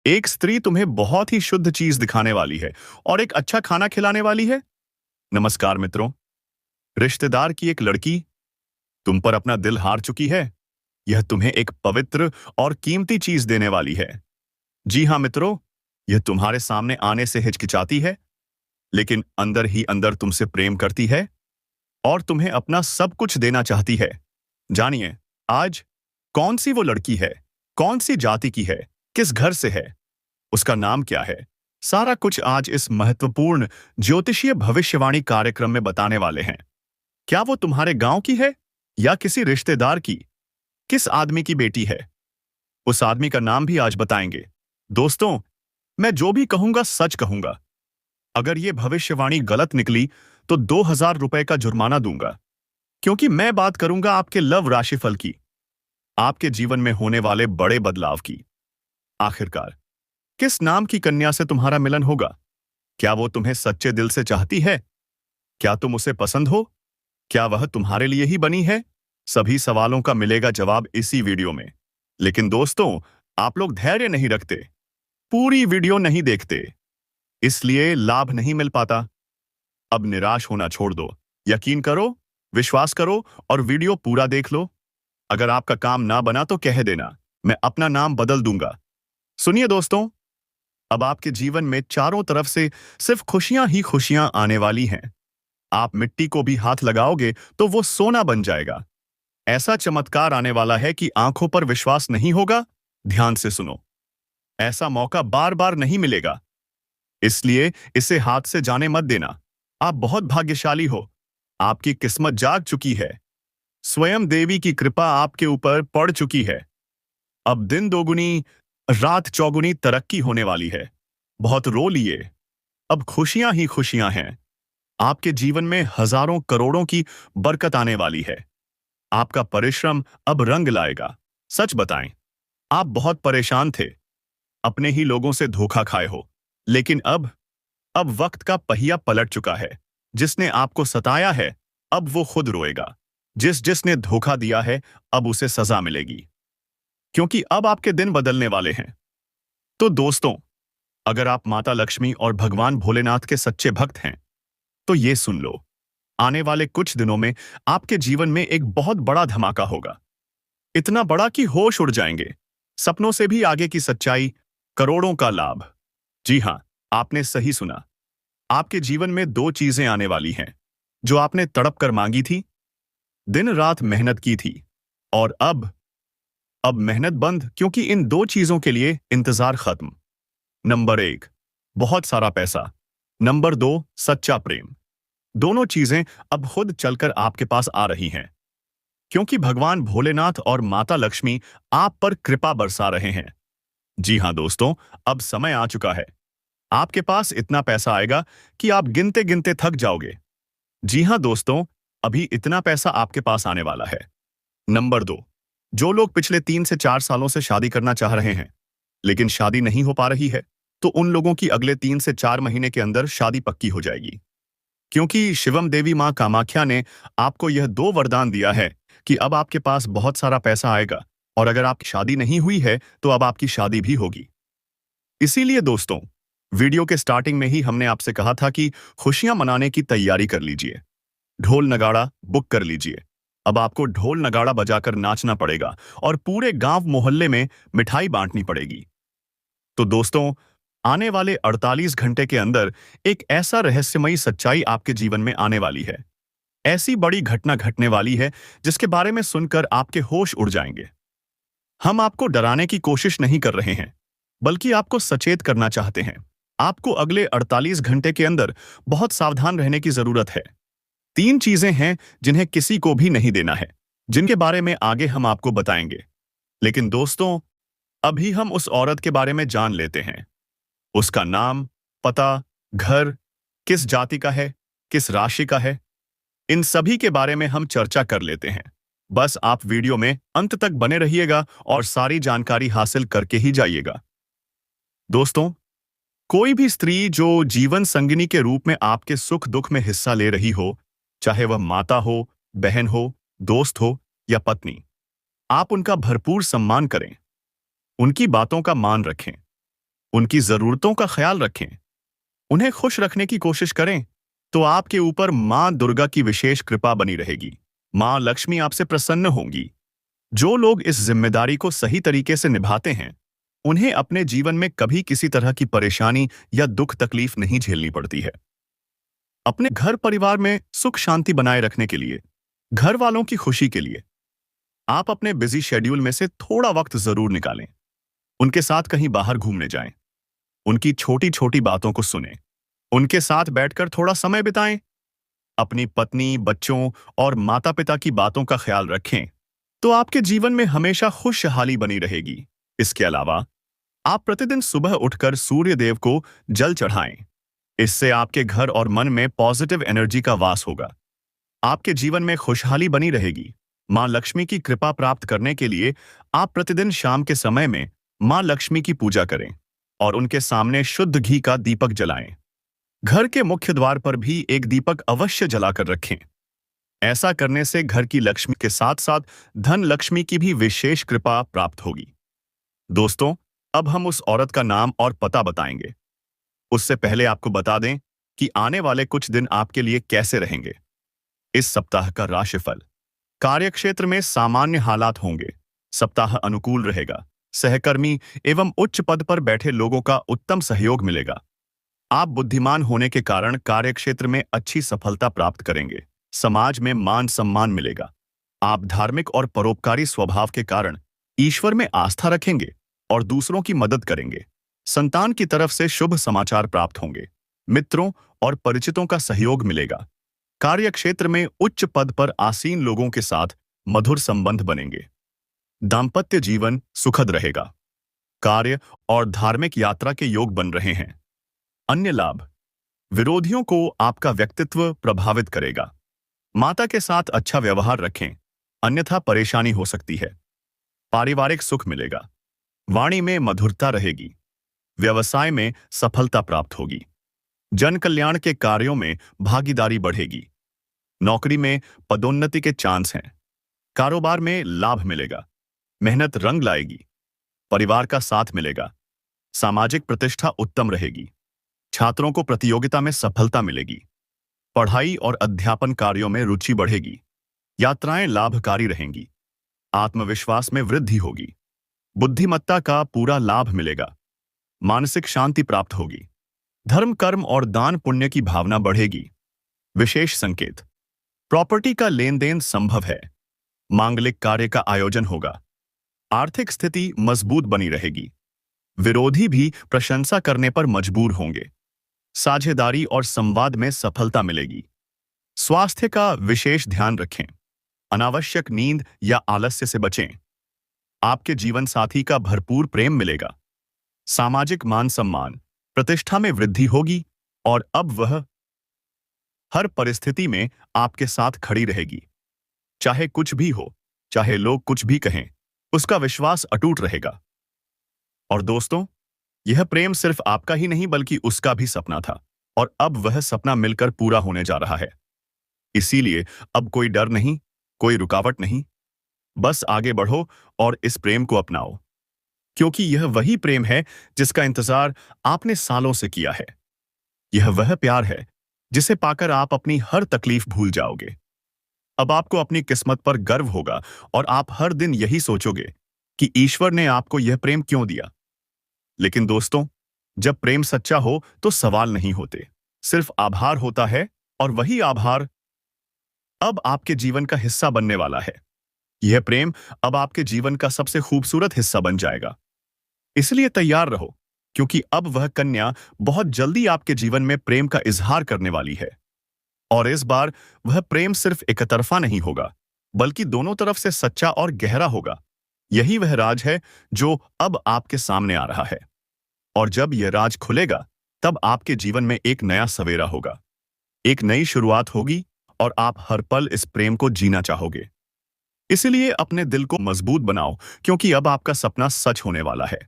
एक स्त्री तुम्हें बहुत ही शुद्ध चीज दिखाने वाली है और एक अच्छा खाना खिलाने वाली है। नमस्कार मित्रों। रिश्तेदार की एक लड़की तुम पर अपना दिल हार चुकी है। यह तुम्हें एक पवित्र और कीमती चीज देने वाली है। जी हाँ मित्रों, यह तुम्हारे सामने आने से हिचकिचाती है, लेकिन अंदर ही अंदर तुमसे प्रेम करती है और तुम्हें अपना सब कुछ देना चाहती है। जानिए आज कौन सी वो लड़की है, कौन सी जाति की है, किस घर से है, उसका नाम क्या है। सारा कुछ आज इस महत्वपूर्ण ज्योतिषीय भविष्यवाणी कार्यक्रम में बताने वाले हैं। क्या वो तुम्हारे गांव की है या किसी रिश्तेदार की? किस आदमी की बेटी है? उस आदमी का नाम भी आज बताएंगे। दोस्तों, मैं जो भी कहूंगा सच कहूंगा। अगर ये भविष्यवाणी गलत निकली तो 2,000 रुपए का जुर्माना दूंगा, क्योंकि मैं बात करूंगा आपके लव राशिफल की, आपके जीवन में होने वाले बड़े बदलाव की। आखिरकार किस नाम की कन्या से तुम्हारा मिलन होगा? क्या वो तुम्हें सच्चे दिल से चाहती है? क्या तुम उसे पसंद हो? क्या वह तुम्हारे लिए ही बनी है? सभी सवालों का मिलेगा जवाब इसी वीडियो में। लेकिन दोस्तों, आप लोग धैर्य नहीं रखते, पूरी वीडियो नहीं देखते, इसलिए लाभ नहीं मिल पाता। अब निराश होना छोड़ दो। यकीन करो, विश्वास करो और वीडियो पूरा देख लो। अगर आपका काम ना बना तो कह देना, मैं अपना नाम बदल दूंगा। सुनिए दोस्तों, अब आपके जीवन में चारों तरफ से सिर्फ खुशियां ही खुशियां आने वाली हैं। आप मिट्टी को भी हाथ लगाओगे तो वो सोना बन जाएगा। ऐसा चमत्कार आने वाला है कि आंखों पर विश्वास नहीं होगा। ध्यान से सुनो, ऐसा मौका बार बार नहीं मिलेगा, इसलिए इसे हाथ से जाने मत देना। आप बहुत भाग्यशाली हो, आपकी किस्मत जाग चुकी है। स्वयं देवी की कृपा आपके ऊपर पड़ चुकी है। अब दिन दोगुनी रात चौगुनी तरक्की होने वाली है। बहुत रो लिए, अब खुशियां ही खुशियां हैं। आपके जीवन में हजारों करोड़ों की बरकत आने वाली है। आपका परिश्रम अब रंग लाएगा। सच बताएं, आप बहुत परेशान थे, अपने ही लोगों से धोखा खाए हो, लेकिन अब वक्त का पहिया पलट चुका है। जिसने आपको सताया है, अब वो खुद रोएगा। जिसने धोखा दिया है, अब उसे सजा मिलेगी, क्योंकि अब आपके दिन बदलने वाले हैं। तो दोस्तों, अगर आप माता लक्ष्मी और भगवान भोलेनाथ के सच्चे भक्त हैं तो ये सुन लो, आने वाले कुछ दिनों में आपके जीवन में एक बहुत बड़ा धमाका होगा। इतना बड़ा कि होश उड़ जाएंगे। सपनों से भी आगे की सच्चाई, करोड़ों का लाभ। जी हां, आपने सही सुना। आपके जीवन में दो चीजें आने वाली हैं जो आपने तड़प कर मांगी थी, दिन रात मेहनत की थी, और अब मेहनत बंद, क्योंकि इन दो चीजों के लिए इंतजार खत्म। नंबर 1, बहुत सारा पैसा। नंबर 2, सच्चा प्रेम। दोनों चीजें अब खुद चलकर आपके पास आ रही हैं, क्योंकि भगवान भोलेनाथ और माता लक्ष्मी आप पर कृपा बरसा रहे हैं। जी हां दोस्तों, अब समय आ चुका है। आपके पास इतना पैसा आएगा कि आप गिनते गिनते थक जाओगे। जी हां दोस्तों, अभी इतना पैसा आपके पास आने वाला है। नंबर 2, जो लोग पिछले 3 से 4 सालों से शादी करना चाह रहे हैं लेकिन शादी नहीं हो पा रही है, तो उन लोगों की अगले 3 से 4 महीने के अंदर शादी पक्की हो जाएगी, क्योंकि शिवम देवी मां कामाख्या ने आपको यह दो वरदान दिया है कि अब आपके पास बहुत सारा पैसा आएगा, और अगर आपकी शादी नहीं हुई है तो अब आपकी शादी भी होगी। इसीलिए दोस्तों, वीडियो के स्टार्टिंग में ही हमने आपसे कहा था कि खुशियां मनाने की तैयारी कर लीजिए। ढोल नगाड़ा बुक कर लीजिए। अब आपको ढोल नगाड़ा बजाकर नाचना पड़ेगा और पूरे गांव मोहल्ले में मिठाई बांटनी पड़ेगी। तो दोस्तों, आने वाले 48 घंटे के अंदर एक ऐसा रहस्यमयी सच्चाई आपके जीवन में आने वाली है। ऐसी बड़ी घटना घटने वाली है जिसके बारे में सुनकर आपके होश उड़ जाएंगे। हम आपको डराने की कोशिश नहीं कर रहे हैं, बल्कि आपको सचेत करना चाहते हैं। आपको अगले 48 घंटे के अंदर बहुत सावधान रहने की जरूरत है। 3 चीजें हैं जिन्हें किसी को भी नहीं देना है, जिनके बारे में आगे हम आपको बताएंगे। लेकिन दोस्तों, अभी हम उस औरत के बारे में जान लेते हैं। उसका नाम, पता, घर, किस जाति का है, किस राशि का है, इन सभी के बारे में हम चर्चा कर लेते हैं। बस आप वीडियो में अंत तक बने रहिएगा और सारी जानकारी हासिल करके ही जाइएगा। दोस्तों, कोई भी स्त्री जो जीवन संगिनी के रूप में आपके सुख दुख में हिस्सा ले रही हो, चाहे वह माता हो, बहन हो, दोस्त हो या पत्नी, आप उनका भरपूर सम्मान करें, उनकी बातों का मान रखें। उनकी जरूरतों का ख्याल रखें, उन्हें खुश रखने की कोशिश करें, तो आपके ऊपर मां दुर्गा की विशेष कृपा बनी रहेगी। मां लक्ष्मी आपसे प्रसन्न होंगी। जो लोग इस जिम्मेदारी को सही तरीके से निभाते हैं, उन्हें अपने जीवन में कभी किसी तरह की परेशानी या दुख तकलीफ नहीं झेलनी पड़ती है। अपने घर परिवार में सुख शांति बनाए रखने के लिए, घर वालों की खुशी के लिए, आप अपने बिजी शेड्यूल में से थोड़ा वक्त जरूर निकालें। उनके साथ कहीं बाहर घूमने जाएं, उनकी छोटी छोटी बातों को सुनें, उनके साथ बैठकर थोड़ा समय बिताएं। अपनी पत्नी, बच्चों और माता पिता की बातों का ख्याल रखें, तो आपके जीवन में हमेशा खुशहाली बनी रहेगी। इसके अलावा आप प्रतिदिन सुबह उठकर सूर्य देव को जल चढ़ाएं। इससे आपके घर और मन में पॉजिटिव एनर्जी का वास होगा। आपके जीवन में खुशहाली बनी रहेगी। मां लक्ष्मी की कृपा प्राप्त करने के लिए आप प्रतिदिन शाम के समय में मां लक्ष्मी की पूजा करें और उनके सामने शुद्ध घी का दीपक जलाएं। घर के मुख्य द्वार पर भी एक दीपक अवश्य जलाकर रखें। ऐसा करने से घर की लक्ष्मी के साथ साथ धन लक्ष्मी की भी विशेष कृपा प्राप्त होगी। दोस्तों, अब हम उस औरत का नाम और पता बताएंगे। उससे पहले आपको बता दें कि आने वाले कुछ दिन आपके लिए कैसे रहेंगे। इस सप्ताह का राशिफल। कार्यक्षेत्र में सामान्य हालात होंगे। सप्ताह अनुकूल रहेगा। सहकर्मी एवं उच्च पद पर बैठे लोगों का उत्तम सहयोग मिलेगा। आप बुद्धिमान होने के कारण कार्यक्षेत्र में अच्छी सफलता प्राप्त करेंगे। समाज में मान सम्मान मिलेगा। आप धार्मिक और परोपकारी स्वभाव के कारण ईश्वर में आस्था रखेंगे और दूसरों की मदद करेंगे। संतान की तरफ से शुभ समाचार प्राप्त होंगे। मित्रों और परिचितों का सहयोग मिलेगा। कार्यक्षेत्र में उच्च पद पर आसीन लोगों के साथ मधुर संबंध बनेंगे। दाम्पत्य जीवन सुखद रहेगा। कार्य और धार्मिक यात्रा के योग बन रहे हैं। अन्य लाभ। विरोधियों को आपका व्यक्तित्व प्रभावित करेगा। माता के साथ अच्छा व्यवहार रखें, अन्यथा परेशानी हो सकती है। पारिवारिक सुख मिलेगा। वाणी में मधुरता रहेगी। व्यवसाय में सफलता प्राप्त होगी। जन कल्याण के कार्यों में भागीदारी बढ़ेगी। नौकरी में पदोन्नति के चांस हैं। कारोबार में लाभ मिलेगा। मेहनत रंग लाएगी। परिवार का साथ मिलेगा। सामाजिक प्रतिष्ठा उत्तम रहेगी। छात्रों को प्रतियोगिता में सफलता मिलेगी। पढ़ाई और अध्यापन कार्यों में रुचि बढ़ेगी। यात्राएं लाभकारी रहेंगी। आत्मविश्वास में वृद्धि होगी। बुद्धिमत्ता का पूरा लाभ मिलेगा। मानसिक शांति प्राप्त होगी। धर्म, कर्म और दान पुण्य की भावना बढ़ेगी। विशेष संकेत। प्रॉपर्टी का लेन देन संभव है। मांगलिक कार्य का आयोजन होगा। आर्थिक स्थिति मजबूत बनी रहेगी। विरोधी भी प्रशंसा करने पर मजबूर होंगे। साझेदारी और संवाद में सफलता मिलेगी। स्वास्थ्य का विशेष ध्यान रखें। अनावश्यक नींद या आलस्य से बचें। आपके जीवन साथी का भरपूर प्रेम मिलेगा। सामाजिक मान सम्मान, प्रतिष्ठा में वृद्धि होगी और अब वह हर परिस्थिति में आपके साथ खड़ी रहेगी। चाहे कुछ भी हो, चाहे लोग कुछ भी कहें, उसका विश्वास अटूट रहेगा। और दोस्तों, यह प्रेम सिर्फ आपका ही नहीं बल्कि उसका भी सपना था और अब वह सपना मिलकर पूरा होने जा रहा है। इसीलिए अब कोई डर नहीं, कोई रुकावट नहीं। बस आगे बढ़ो और इस प्रेम को अपनाओ, क्योंकि यह वही प्रेम है जिसका इंतजार आपने सालों से किया है। यह वह प्यार है जिसे पाकर आप अपनी हर तकलीफ भूल जाओगे। अब आपको अपनी किस्मत पर गर्व होगा और आप हर दिन यही सोचोगे कि ईश्वर ने आपको यह प्रेम क्यों दिया। लेकिन दोस्तों, जब प्रेम सच्चा हो तो सवाल नहीं होते, सिर्फ आभार होता है और वही आभार अब आपके जीवन का हिस्सा बनने वाला है। यह प्रेम अब आपके जीवन का सबसे खूबसूरत हिस्सा बन जाएगा। इसलिए तैयार रहो, क्योंकि अब वह कन्या बहुत जल्दी आपके जीवन में प्रेम का इजहार करने वाली है। और इस बार वह प्रेम सिर्फ एक तरफा नहीं होगा, बल्कि दोनों तरफ से सच्चा और गहरा होगा। यही वह राज है जो अब आपके सामने आ रहा है। और जब यह राज खुलेगा, तब आपके जीवन में एक नया सवेरा होगा, एक नई शुरुआत होगी और आप हर पल इस प्रेम को जीना चाहोगे। इसलिए अपने दिल को मजबूत बनाओ, क्योंकि अब आपका सपना सच होने वाला है।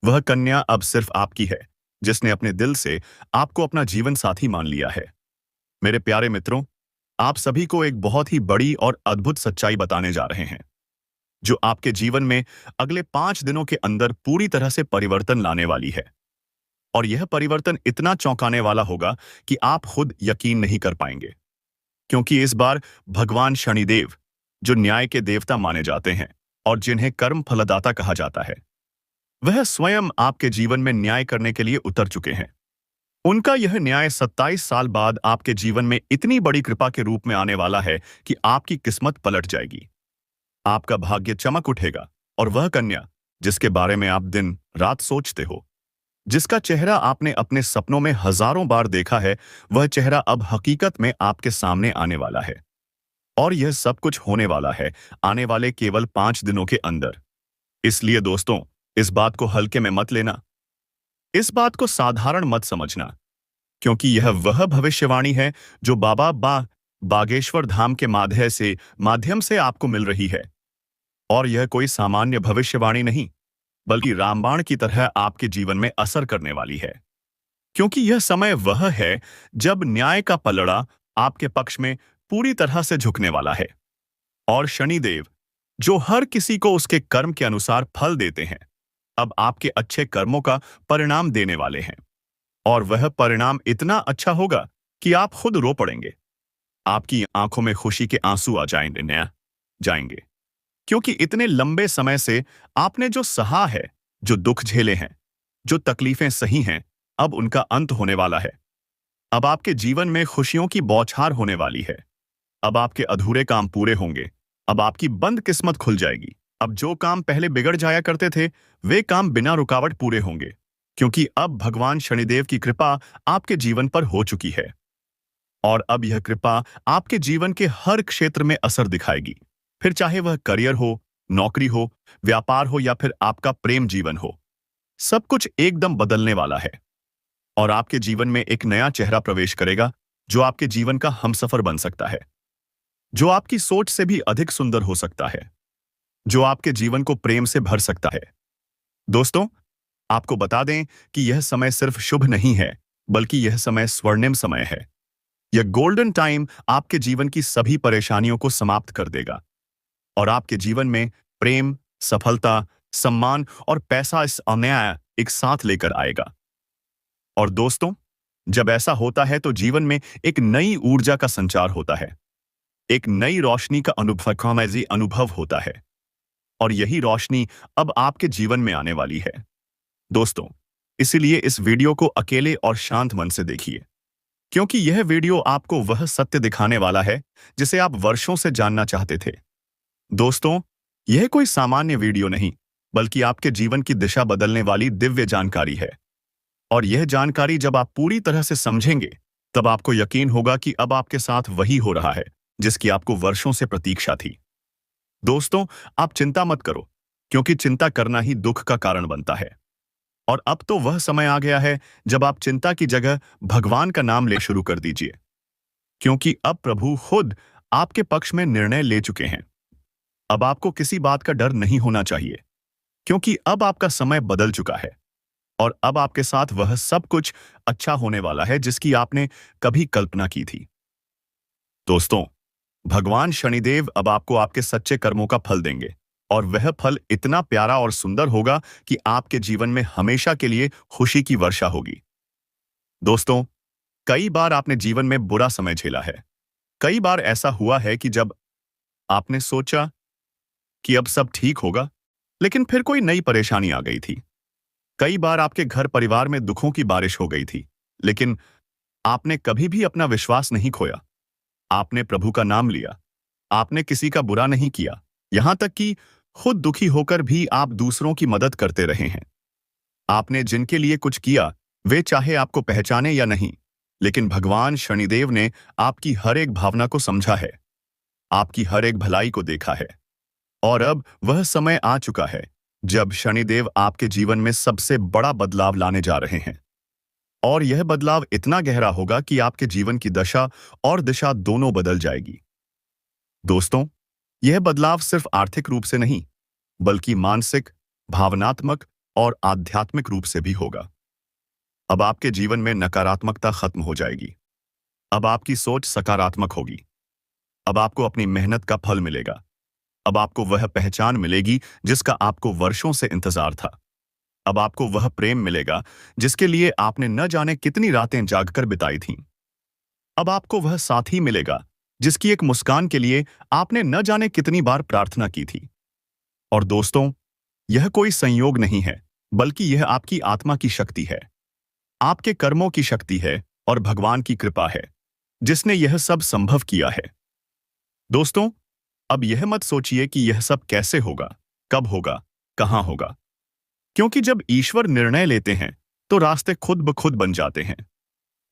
वह कन्या अब सिर्फ आपकी है, जिसने अपने दिल से आपको अपना जीवन साथी मान लिया है। मेरे प्यारे मित्रों, आप सभी को एक बहुत ही बड़ी और अद्भुत सच्चाई बताने जा रहे हैं, जो आपके जीवन में अगले 5 दिनों के अंदर पूरी तरह से परिवर्तन लाने वाली है। और यह परिवर्तन इतना चौंकाने वाला होगा कि आप खुद यकीन नहीं कर पाएंगे। क्योंकि इस बार भगवान शनिदेव, जो न्याय के देवता माने जाते हैं और जिन्हें कर्म फलदाता कहा जाता है, वह स्वयं आपके जीवन में न्याय करने के लिए उतर चुके हैं। उनका यह न्याय 27 साल बाद आपके जीवन में इतनी बड़ी कृपा के रूप में आने वाला है कि आपकी किस्मत पलट जाएगी। आपका भाग्य चमक उठेगा और वह कन्या, जिसके बारे में आप दिन रात सोचते हो, जिसका चेहरा आपने अपने सपनों में हजारों बार देखा है, वह चेहरा अब हकीकत में आपके सामने आने वाला है। और यह सब कुछ होने वाला है आने वाले केवल 5 दिनों के अंदर। इसलिए दोस्तों, इस बात को हल्के में मत लेना, इस बात को साधारण मत समझना, क्योंकि यह वह भविष्यवाणी है जो बागेश्वर धाम के माध्यम से आपको मिल रही है। और यह कोई सामान्य भविष्यवाणी नहीं, बल्कि रामबाण की तरह आपके जीवन में असर करने वाली है। क्योंकि यह समय वह है जब न्याय का पलड़ा आपके पक्ष में पूरी तरह से झुकने वाला है। और शनिदेव, जो हर किसी को उसके कर्म के अनुसार फल देते हैं, अब आपके अच्छे कर्मों का परिणाम देने वाले हैं। और वह परिणाम इतना अच्छा होगा कि आप खुद रो पड़ेंगे। आपकी आंखों में खुशी के आंसू आ जाएंगे, क्योंकि इतने लंबे समय से आपने जो सहा है, जो दुख झेले हैं, जो तकलीफें सही हैं, अब उनका अंत होने वाला है। अब आपके जीवन में खुशियों की बौछार होने वाली है। अब आपके अधूरे काम पूरे होंगे। अब आपकी बंद किस्मत खुल जाएगी। अब जो काम पहले बिगड़ जाया करते थे, वे काम बिना रुकावट पूरे होंगे, क्योंकि अब भगवान शनिदेव की कृपा आपके जीवन पर हो चुकी है। और अब यह कृपा आपके जीवन के हर क्षेत्र में असर दिखाएगी, फिर चाहे वह करियर हो, नौकरी हो, व्यापार हो या फिर आपका प्रेम जीवन हो। सब कुछ एकदम बदलने वाला है। और आपके जीवन में एक नया चेहरा प्रवेश करेगा, जो आपके जीवन का हमसफर बन सकता है, जो आपकी सोच से भी अधिक सुंदर हो सकता है, जो आपके जीवन को प्रेम से भर सकता है। दोस्तों, आपको बता दें कि यह समय सिर्फ शुभ नहीं है, बल्कि यह समय स्वर्णिम समय है। यह गोल्डन टाइम आपके जीवन की सभी परेशानियों को समाप्त कर देगा और आपके जीवन में प्रेम, सफलता, सम्मान और पैसा इस अन्याय एक साथ लेकर आएगा। और दोस्तों, जब ऐसा होता है तो जीवन में एक नई ऊर्जा का संचार होता है, एक नई रोशनी का अनुभव होता है। और यही रोशनी अब आपके जीवन में आने वाली है। दोस्तों, इसीलिए इस वीडियो को अकेले और शांत मन से देखिए, क्योंकि यह वीडियो आपको वह सत्य दिखाने वाला है जिसे आप वर्षों से जानना चाहते थे। दोस्तों, यह कोई सामान्य वीडियो नहीं, बल्कि आपके जीवन की दिशा बदलने वाली दिव्य जानकारी है। और यह जानकारी जब आप पूरी तरह से समझेंगे, तब आपको यकीन होगा कि अब आपके साथ वही हो रहा है जिसकी आपको वर्षों से प्रतीक्षा थी। दोस्तों, आप चिंता मत करो, क्योंकि चिंता करना ही दुख का कारण बनता है। और अब तो वह समय आ गया है जब आप चिंता की जगह भगवान का नाम ले शुरू कर दीजिए, क्योंकि अब प्रभु खुद आपके पक्ष में निर्णय ले चुके हैं। अब आपको किसी बात का डर नहीं होना चाहिए, क्योंकि अब आपका समय बदल चुका है और अब आपके साथ वह सब कुछ अच्छा होने वाला है जिसकी आपने कभी कल्पना की थी। दोस्तों, भगवान शनिदेव अब आपको आपके सच्चे कर्मों का फल देंगे और वह फल इतना प्यारा और सुंदर होगा कि आपके जीवन में हमेशा के लिए खुशी की वर्षा होगी। दोस्तों, कई बार आपने जीवन में बुरा समय झेला है। कई बार ऐसा हुआ है कि जब आपने सोचा कि अब सब ठीक होगा, लेकिन फिर कोई नई परेशानी आ गई थी। कई बार आपके घर परिवार में दुखों की बारिश हो गई थी, लेकिन आपने कभी भी अपना विश्वास नहीं खोया। आपने प्रभु का नाम लिया, आपने किसी का बुरा नहीं किया, यहां तक कि खुद दुखी होकर भी आप दूसरों की मदद करते रहे हैं। आपने जिनके लिए कुछ किया, वे चाहे आपको पहचाने या नहीं, लेकिन भगवान शनिदेव ने आपकी हर एक भावना को समझा है, आपकी हर एक भलाई को देखा है। और अब वह समय आ चुका है जब शनिदेव आपके जीवन में सबसे बड़ा बदलाव लाने जा रहे हैं। और यह बदलाव इतना गहरा होगा कि आपके जीवन की दशा और दिशा दोनों बदल जाएगी। दोस्तों, यह बदलाव सिर्फ आर्थिक रूप से नहीं, बल्कि मानसिक, भावनात्मक और आध्यात्मिक रूप से भी होगा। अब आपके जीवन में नकारात्मकता खत्म हो जाएगी। अब आपकी सोच सकारात्मक होगी। अब आपको अपनी मेहनत का फल मिलेगा। अब आपको वह पहचान मिलेगी जिसका आपको वर्षों से इंतजार था। अब आपको वह प्रेम मिलेगा जिसके लिए आपने न जाने कितनी रातें जागकर बिताई थीं। अब आपको वह साथी मिलेगा जिसकी एक मुस्कान के लिए आपने न जाने कितनी बार प्रार्थना की थी। और दोस्तों, यह कोई संयोग नहीं है, बल्कि यह आपकी आत्मा की शक्ति है, आपके कर्मों की शक्ति है और भगवान की कृपा है, जिसने यह सब संभव किया है। दोस्तों, अब यह मत सोचिए कि यह सब कैसे होगा, कब होगा, कहां होगा, क्योंकि जब ईश्वर निर्णय लेते हैं तो रास्ते खुद ब खुद बन जाते हैं।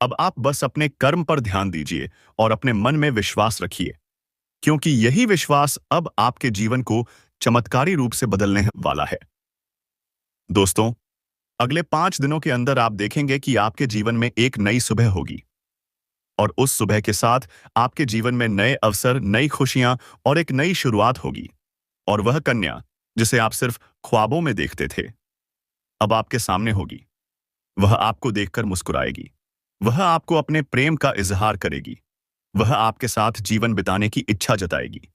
अब आप बस अपने कर्म पर ध्यान दीजिए और अपने मन में विश्वास रखिए, क्योंकि यही विश्वास अब आपके जीवन को चमत्कारी रूप से बदलने वाला है। दोस्तों, अगले 5 दिनों के अंदर आप देखेंगे कि आपके जीवन में एक नई सुबह होगी, और उस सुबह के साथ आपके जीवन में नए अवसर, नई खुशियां और एक नई शुरुआत होगी। और वह कन्या जिसे आप सिर्फ ख्वाबों में देखते थे, अब आपके सामने होगी। वह आपको देखकर मुस्कुराएगी, वह आपको अपने प्रेम का इजहार करेगी, वह आपके साथ जीवन बिताने की इच्छा जताएगी।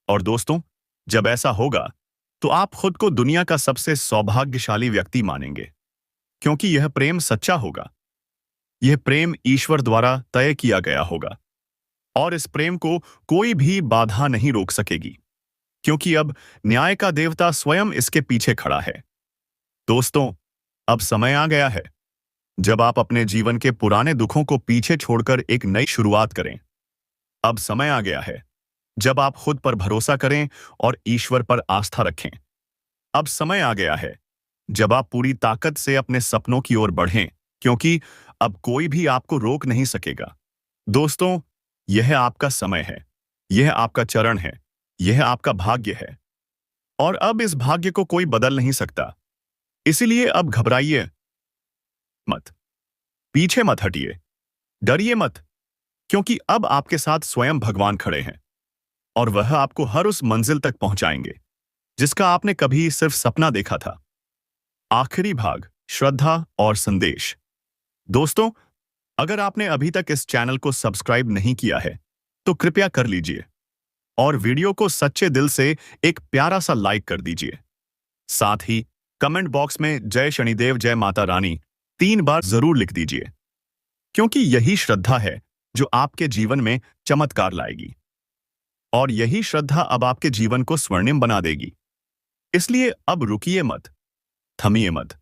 और दोस्तों, जब ऐसा होगा तो आप खुद को दुनिया का सबसे सौभाग्यशाली व्यक्ति मानेंगे, क्योंकि यह प्रेम सच्चा होगा। यह प्रेम ईश्वर द्वारा तय किया गया होगा, और इस प्रेम को कोई भी बाधा नहीं रोक सकेगी, क्योंकि अब न्याय का देवता स्वयं इसके पीछे खड़ा है। दोस्तों, अब समय आ गया है जब आप अपने जीवन के पुराने दुखों को पीछे छोड़कर एक नई शुरुआत करें। अब समय आ गया है जब आप खुद पर भरोसा करें और ईश्वर पर आस्था रखें। अब समय आ गया है जब आप पूरी ताकत से अपने सपनों की ओर बढ़ें, क्योंकि अब कोई भी आपको रोक नहीं सकेगा। दोस्तों, यह आपका समय है, यह आपका चरण है, यह आपका भाग्य है, और अब इस भाग्य को कोई बदल नहीं सकता। इसीलिए अब घबराइए मत, पीछे मत हटिए, डरिए मत, क्योंकि अब आपके साथ स्वयं भगवान खड़े हैं, और वह आपको हर उस मंजिल तक पहुंचाएंगे जिसका आपने कभी सिर्फ सपना देखा था। आखिरी भाग, श्रद्धा और संदेश। दोस्तों, अगर आपने अभी तक इस चैनल को सब्सक्राइब नहीं किया है तो कृपया कर लीजिए, और वीडियो को सच्चे दिल से एक प्यारा सा लाइक कर दीजिए। साथ ही कमेंट बॉक्स में जय शनिदेव, जय माता रानी 3 बार जरूर लिख दीजिए, क्योंकि यही श्रद्धा है जो आपके जीवन में चमत्कार लाएगी, और यही श्रद्धा अब आपके जीवन को स्वर्णिम बना देगी। इसलिए अब रुकिए मत, थमिए मत,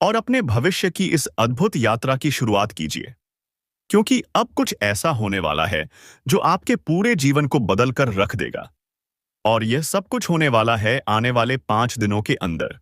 और अपने भविष्य की इस अद्भुत यात्रा की शुरुआत कीजिए, क्योंकि अब कुछ ऐसा होने वाला है जो आपके पूरे जीवन को बदल कर रख देगा। और यह सब कुछ होने वाला है आने वाले 5 दिनों के अंदर।